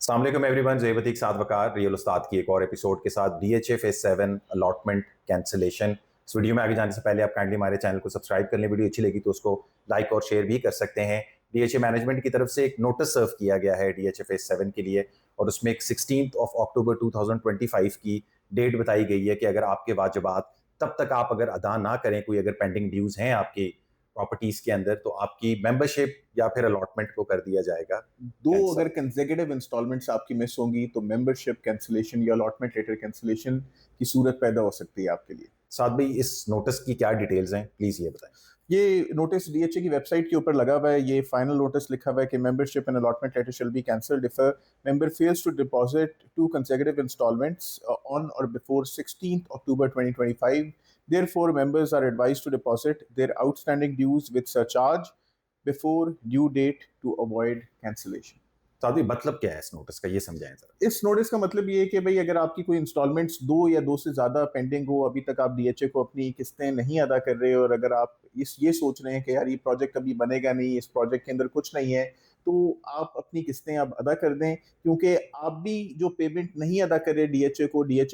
अस्सलाम वालेकुम एवरीवन, ज़ेब अतीक साद वकार रियल उस्ताद की एक और एपिसोड के साथ डीएचए फेज 7 अलॉटमेंट कैंसिलेशन। इस वीडियो में आगे जाने से पहले आप काइंडली हमारे चैनल को सब्सक्राइब कर लें। वीडियो अच्छी लगी तो उसको लाइक और शेयर भी कर सकते हैं। डीएचए मैनेजमेंट की तरफ से एक नोटिस सर्व किया गया है डीएचए फेज 7 के लिए, और उसमें एक 16 अक्टूबर 2025 की डेट बताई गई है कि अगर आपके वाजिबात तब तक आप अगर अदा ना करें, कोई अगर पेंडिंग ड्यूज हैं आपकी प्रॉपर्टीज के अंदर, तो आपकी मेंबरशिप या फिर अलॉटमेंट को कर दिया जाएगा दो कैंसिल। अगर कंसेक्यूटिव इंस्टॉलमेंट्स आपकी मिस होंगी तो मेंबरशिप कैंसिलेशन या अलॉटमेंट लेटर कैंसिलेशन की सूरत पैदा हो सकती है आपके लिए। साथ भाई, इस नोटिस की क्या डिटेल्स हैं, प्लीज ये बताएं। ये नोटिस डीएचए की वेबसाइट के ऊपर लगा हुआ है। ये फाइनल नोटिस लिखा हुआ है कि membership and allotment letter shall be cancelled if member fails to deposit two consecutive installments on or before 16th October 2025. Therefore, members are advised to deposit their outstanding dues with surcharge before due date to avoid cancellation. साथ ही मतलब क्या है इस notice का, ये समझाएं जरा। इस नोटिस का मतलब ये है कि भाई अगर आपकी कोई इंस्टॉलमेंट्स दो या दो से ज़्यादा पेंडिंग हो, अभी तक आप डीएचए को अपनी किस्तें नहीं अदा कर रहे हो, और अगर आप ये सोच रहे हैं कि यार ये प्रोजेक्ट अभी बनेगा नहीं, इस प्रोजेक्ट के अंदर कुछ नहीं है, तो आप अपनी किस्तें अब अदा कर दें। क्योंकि आप भी जो पेमेंट नहीं अदा कर रहे डीएचए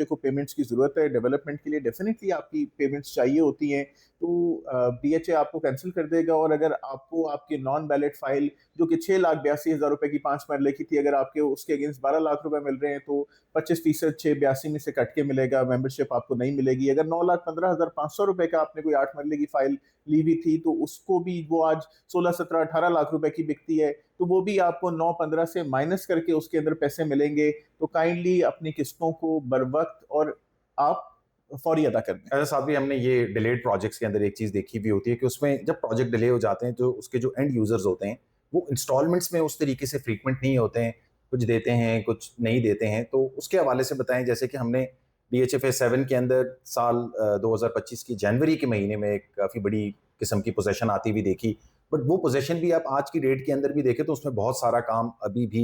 को पेमेंट्स की ज़रूरत है डेवलपमेंट के लिए, डेफिनेटली आपकी पेमेंट्स चाहिए होती हैं, तो डीएचए आपको कैंसिल कर देगा। और अगर आपको आपके नॉन बैलेट फाइल जो कि 6,82,000 रुपए की 5 मरले की थी, अगर आपके उसके अगेंस्ट 12 लाख रुपए मिल रहे हैं तो 25% 682 में से कट के मिलेगा, मेंबरशिप आपको नहीं मिलेगी। अगर 9,15,500 रुपए का आपने कोई 8 मरले की फाइल ली हुई थी तो उसको भी वो आज 16, 17, 18 लाख रुपए की बिकती है, तो वो भी आपको 9, 15 से माइनस करके उसके अंदर पैसे मिलेंगे। तो काइंडली अपनी किस्तों को बर वक्त और आप फौरी अदा कर दें। ऐसा साथ भी हमने ये डिलेड प्रोजेक्ट्स के अंदर एक चीज देखी भी होती है कि उसमें जब प्रोजेक्ट डिले हो जाते हैं तो उसके जो एंड यूजर्स होते हैं वो इंस्टॉलमेंट्स में उस तरीके से फ्रीक्वेंट नहीं होते हैं, कुछ देते हैं कुछ नहीं देते हैं। तो उसके हवाले से बताएं, जैसे कि हमने डीएचएफए 7 के अंदर साल 2025 की जनवरी के महीने में एक काफ़ी बड़ी किस्म की पोजेशन आती हुई देखी। बट वो पोजेशन भी आप आज की डेट के अंदर भी देखें तो उसमें बहुत सारा काम अभी भी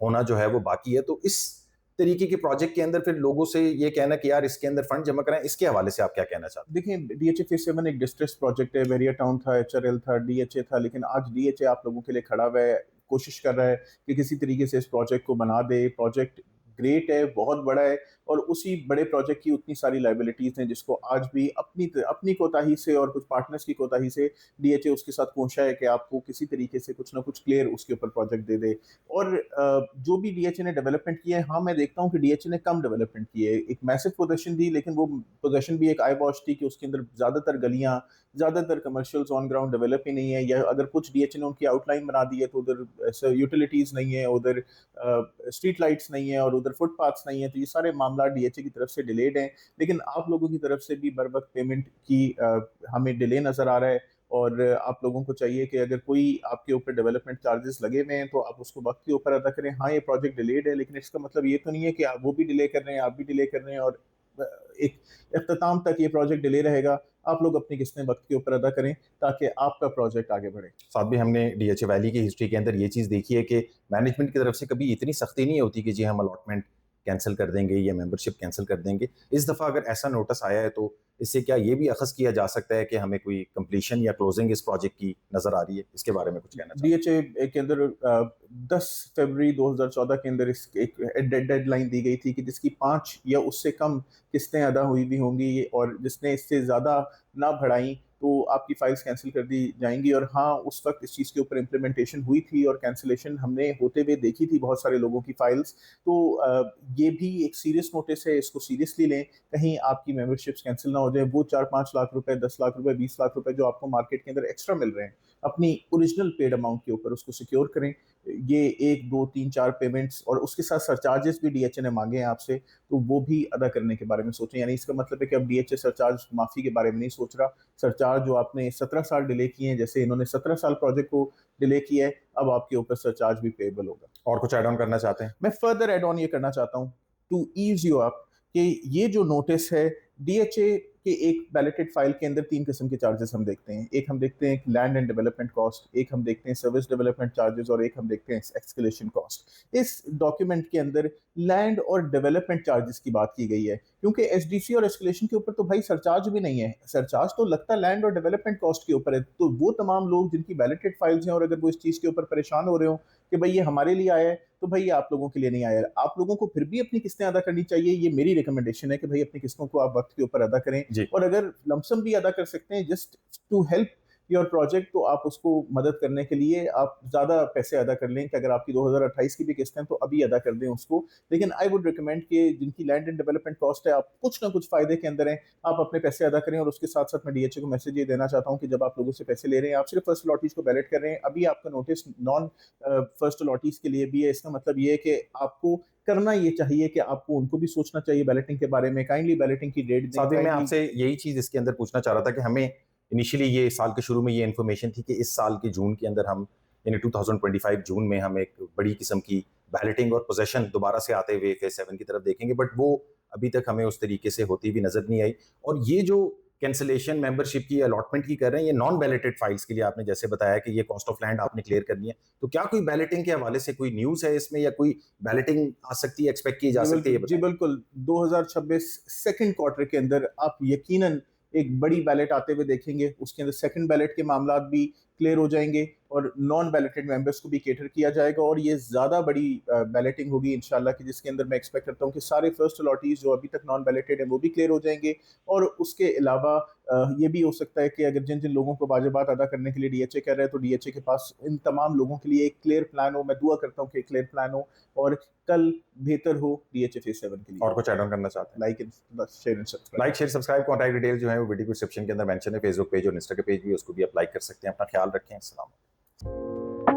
होना जो है वो बाकी है। तो इस तरीके के प्रोजेक्ट के अंदर फिर लोगों से ये कहना कि यार इसके अंदर फंड जमा कराएं, इसके हवाले से आप क्या कहना चाहते देखिए, डीएचए फेज 7 एक डिस्ट्रेस प्रोजेक्ट है। वेरिया टाउन था, एचआरएल था, डीएचए था, लेकिन आज डीएचए आप लोगों के लिए खड़ा हुआ है, कोशिश कर रहा है कि किसी तरीके से इस प्रोजेक्ट को बना दे। प्रोजेक्ट ग्रेट है, बहुत बड़ा है, और उसी बड़े प्रोजेक्ट की उतनी सारी लाइबिलिटीज हैं जिसको आज भी अपनी अपनी कोताही से और कुछ पार्टनर्स की कोताही से डीएचए उसके साथ कोशा है कि आपको किसी तरीके से कुछ ना कुछ क्लियर उसके ऊपर प्रोजेक्ट दे दे। और जो भी डीएचए ने डेवलपमेंट किया है, हाँ मैं देखता हूँ कि डीएचए ने कम डेवलपमेंट की है। एक मैसिव पोजीशन दी, लेकिन वो पोजीशन भी एक आई वॉश थी कि उसके अंदर ज्यादातर गलियां, ज्यादातर कमर्शियल्स ऑन ग्राउंड डेवलप ही नहीं है, या अगर कुछ डीएचए ने उनकी आउटलाइन बना दी है तो उधर यूटिलिटीज नहीं है, उधर स्ट्रीट लाइट्स नहीं है, और उधर फुटपाथ्स नहीं है। तो ये सारे मामला डीएचए की तरफ से डिलेड हैं, लेकिन आप लोगों की तरफ से भी बर वक्त पेमेंट की हमें डिले नजर आ रहा है। और आप लोगों को चाहिए कि अगर कोई आपके ऊपर डेवलपमेंट चार्जेस लगे हुए हैं तो आप उसको वक्त के ऊपर अदा करें। हाँ, ये प्रोजेक्ट डिलेड है, लेकिन इसका मतलब ये तो नहीं है कि आप वो भी डिले कर रहे हैं, आप भी डिले कर रहे हैं, और एक अख्ताम तक ये प्रोजेक्ट डिले रहेगा। आप लोग अपनी किस्तें वक्त के ऊपर अदा करें ताकि आपका प्रोजेक्ट आगे बढ़े। साथ भी हमने डीएचए वैली की हिस्ट्री के अंदर ये चीज़ देखी है कि मैनेजमेंट की तरफ से कभी इतनी सख्ती नहीं होती कि जी हम अलॉटमेंट कैंसिल कर देंगे या मेंबरशिप कैंसिल कर देंगे। इस दफ़ा अगर ऐसा नोटिस आया है तो इससे क्या ये भी अखज़ किया जा सकता है कि हमें कोई कंप्लीशन या क्लोजिंग इस प्रोजेक्ट की नज़र आ रही है? इसके बारे में कुछ कहना चाहते डीएचए के अंदर 10 फरवरी 2014 के अंदर इस एक डेडलाइन दी गई थी कि जिसकी 5 या उससे कम किस्तें अदा हुई भी होंगी, और जिसने इससे ज़्यादा ना बढ़ाई तो आपकी फाइल्स कैंसिल कर दी जाएंगी। और हाँ, उस वक्त इस चीज़ के ऊपर इम्प्लीमेंटेशन हुई थी और कैंसिलेशन हमने होते हुए देखी थी बहुत सारे लोगों की फाइल्स। तो ये भी एक सीरियस नोटिस है, इसको सीरियसली लें, कहीं आपकी मेंबरशिप्स कैंसिल ना हो जाए। वो 4-5 लाख रुपए, 10 लाख रुपए, 20 लाख रुपए जो आपको मार्केट के अंदर एक्स्ट्रा मिल रहे हैं अपनी ओरिजिनल पेड अमाउंट के ऊपर, उसको सिक्योर करें। ये 1, 2, 3, 4 पेमेंट्स और उसके साथ सरचार्जेस भी डीएचए ने मांगे हैं आपसे, तो वो भी अदा करने के बारे में सोचें। यानी इसका मतलब है कि अब डीएचए सरचार्ज माफी के बारे में नहीं सोच रहा। सरचार्ज जो आपने 17 साल डिले किए हैं, जैसे इन्होंने 17 साल प्रोजेक्ट को डिले किया है, अब आपके ऊपर सरचार्ज भी पेएबल होगा। हैं और कुछ ऐड ऑन करना चाहते हैं? मैं फर्दर एड ऑन ये करना चाहता हूँ टू ईज यू अप कि ये जो नोटिस है डीएचए के एक बैलेटेड फाइल के अंदर 3 किस्म के चार्जेस हम देखते हैं। एक हम देखते हैं लैंड एंड डेवलपमेंट कॉस्ट, एक हम देखते हैं सर्विस डेवलपमेंट चार्जेस, और एक हम देखते हैं एक्सकेलेशन कॉस्ट। इस डॉक्यूमेंट के अंदर लैंड और डेवलपमेंट चार्जेस की बात की गई है, क्योंकि एसडीसी और एस्केलेशन के ऊपर तो भाई सरचार्ज भी नहीं है। सरचार्ज तो लगता लैंड और डेवलपमेंट कॉस्ट के ऊपर है। तो वो तमाम लोग जिनकी बैलेटेड फाइल्स हैं और अगर वो इस चीज़ के ऊपर परेशान हो रहे हो कि भाई ये हमारे लिए आया है, तो भाई ये आप लोगों के लिए नहीं आया है। आप लोगों को फिर भी अपनी किस्तें अदा करनी चाहिए, ये मेरी रिकमेंडेशन है कि भाई अपनी किस्तों को आप वक्त के ऊपर अदा करें। जी। और अगर लमसम भी अदा कर सकते हैं just to help your project, तो आप उसको मदद करने के लिए आप ज़्यादा पैसे अदा कर लें कि अगर आपकी 2028 की भी किस्त है तो अभी अदा कर दें उसको। लेकिन आई वुड रिकमेंड कि जिनकी लैंड एंड डेवलपमेंट कॉस्ट है, आप कुछ ना कुछ फ़ायदे के अंदर हैं, आप अपने पैसे अदा करें। और उसके साथ-साथ मैं डीएचए को मैसेज ये देना चाहता हूँ कि जब आप लोगों से पैसे ले रहे हैं, आप सिर्फ़ फर्स्ट अलॉटीज़ को बैलेट कर रहे हैं। अभी आपका नोटिस नॉन फर्स्ट अलॉटीज़ के लिए भी है। इसका मतलब ये है कि आपको करना ये चाहिए कि आपको उनको भी सोचना चाहिए बैलेटिंग के बारे में। काइंडली बैलेटिंग की डेट दें, साथ ही मैं काइंडली। आपसे यही चीज़ इसके अंदर पूछना चाह रहा था कि हमें इनिशियली ये साल के शुरू में ये इन्फॉर्मेशन थी कि इस साल के जून के अंदर हम यानी 2025 जून में हम एक बड़ी किस्म की बैलेटिंग और पोजेशन दोबारा से आते हुए फेज 7 की तरफ देखेंगे, बट वो अभी तक हमें उस तरीके से होती भी नजर नहीं आई। और ये जो कैंसिलेशन मेंबरशिप की अलॉटमेंट की कर रहे हैं, ये नॉन बैलेटेड फाइल्स के लिए आपने जैसे बताया कि ये कॉस्ट ऑफ लैंड आपने क्लियर करनी है, तो क्या कोई बैलेटिंग के हवाले से कोई न्यूज़ है इसमें या कोई बैलेटिंग आ सकती है, एक्सपेक्ट की जा सकती है, ये जी बताएं। बिल्कुल, 2026 सेकंड क्वार्टर के अंदर आप यकीनन एक बड़ी बैलेट आते हुए देखेंगे। उसके अंदर सेकंड बैलेट के मामलात भी क्लियर हो जाएंगे और नॉन बैलेटेड मेंबर्स को भी कैटर किया जाएगा। और ये ज़्यादा बड़ी बैलेटिंग होगी इंशाल्लाह कि जिसके अंदर मैं एक्सपेक्ट करता हूँ कि सारे फर्स्ट अलॉटीज जो अभी तक नॉन बैलेटेड हैं वो भी क्लियर हो जाएंगे। और उसके अलावा ये भी हो सकता है कि अगर जिन जिन लोगों को वाजिबात अदा करने के लिए डीएचए कह रहे हैं, तो डीएचए के पास इन तमाम लोगों के लिए एक क्लियर प्लान हो। मैं दुआ करता हूँ कि एक क्लियर प्लान हो और कल बेहतर हो डीएचए फेज 7 के लिए। और कुछ ऐड ऑन करना चाहते हैं? Like and share and subscribe. Like share subscribe, contact detail जो है वो वीडियो डिस्क्रिप्शन के अंदर मेंशन है, फेसबुक पेज और इंस्टा के पेज भी, उसको भी आप लाइक कर सकते हैं। अपना ख्याल रखें। अस्सलाम।